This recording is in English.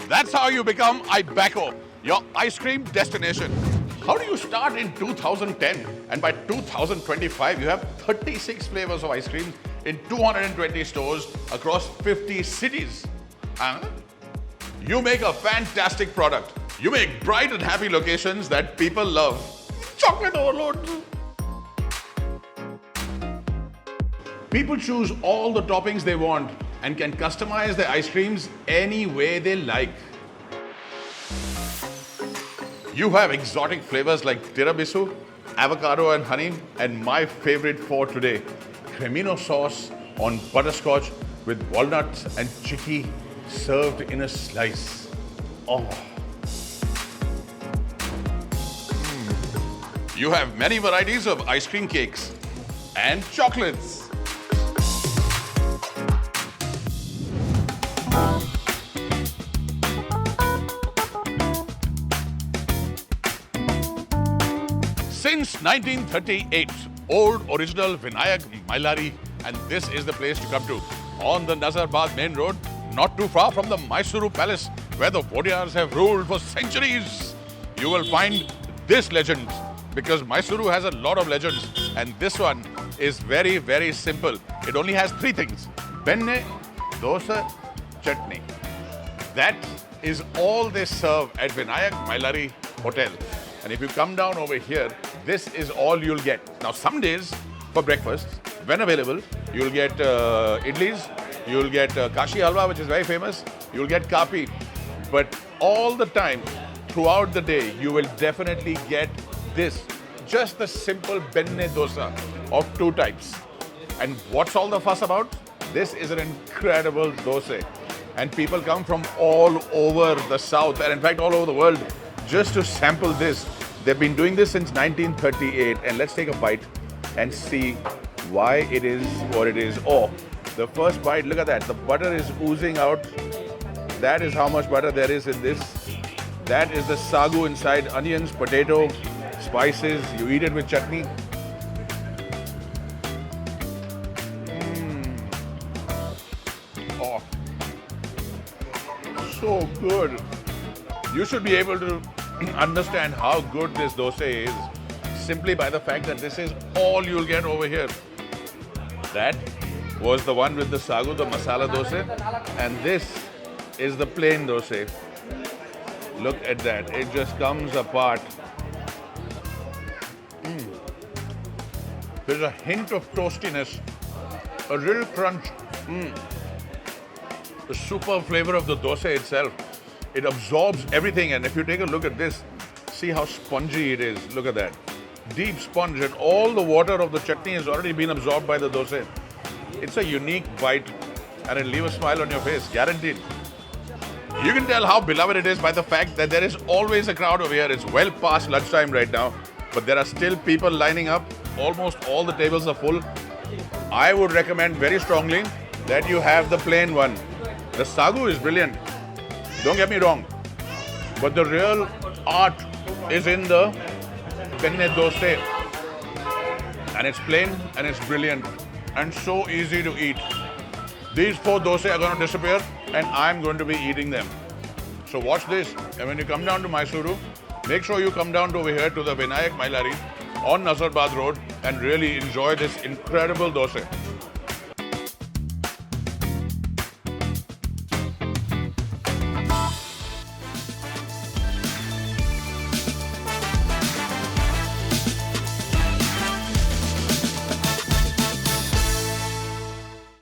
That's how you become Ibako, your ice cream destination. How do you start in 2010 and by 2025 you have 36 flavors of ice cream in 220 stores across 50 cities? Huh? You make a fantastic product. You make bright and happy locations that people love. Chocolate overload. People choose all the toppings they want and can customize their ice creams any way they like. You have exotic flavors like tiramisu, avocado and honey, and my favorite for today, Cremino sauce on butterscotch with walnuts and chicky served in a slice. Oh. You have many varieties of ice cream cakes and chocolates. Since 1938, old original Vinayak Mailari, and this is the place to come to. On the Nazarbad main road, not too far from the Mysuru Palace, where the Vodiyars have ruled for centuries. You will find this legend, because Mysuru has a lot of legends, and this one is very, very simple. It only has three things: benne, dosa, chutney. That is all they serve at Vinayak Mailari Hotel. And if you come down over here, this is all you'll get. Now, some days for breakfast, when available, you'll get idlis, you'll get kashi halwa, which is very famous, you'll get kapi. But all the time, throughout the day, you will definitely get this, just the simple benne dosa of two types. And what's all the fuss about? This is an incredible dosa. And people come from all over the south, and in fact all over the world, just to sample this. They've been doing this since 1938, and let's take a bite and see why it is what it is. Oh, the first bite, look at that. The butter is oozing out. That is how much butter there is in this. That is the sagu inside, onions, potato, spices. You eat it with chutney. Oh, so good. You should be able to understand how good this dosa is simply by the fact that this is all you'll get over here. That was the one with the sagu, the masala dosa, and this is the plain dosa. Look at that, it just comes apart. There's a hint of toastiness, a real crunch. The super flavor of the dosa itself. It absorbs everything, and if you take a look at this, see how spongy it is. Look at that. Deep sponge, and all the water of the chutney has already been absorbed by the dosa. It's a unique bite, and it'll leave a smile on your face, guaranteed. You can tell how beloved it is by the fact that there is always a crowd over here. It's well past lunchtime right now, but there are still people lining up. Almost all the tables are full. I would recommend very strongly that you have the plain one. The sagu is brilliant. Don't get me wrong, but the real art is in the benne dosa, and it's plain and it's brilliant and so easy to eat. These four dosa are going to disappear, and I'm going to be eating them. So watch this, and when you come down to Mysuru, make sure you come down to over here to the Vinayak Mailari on Nazarbad Road and really enjoy this incredible dosa.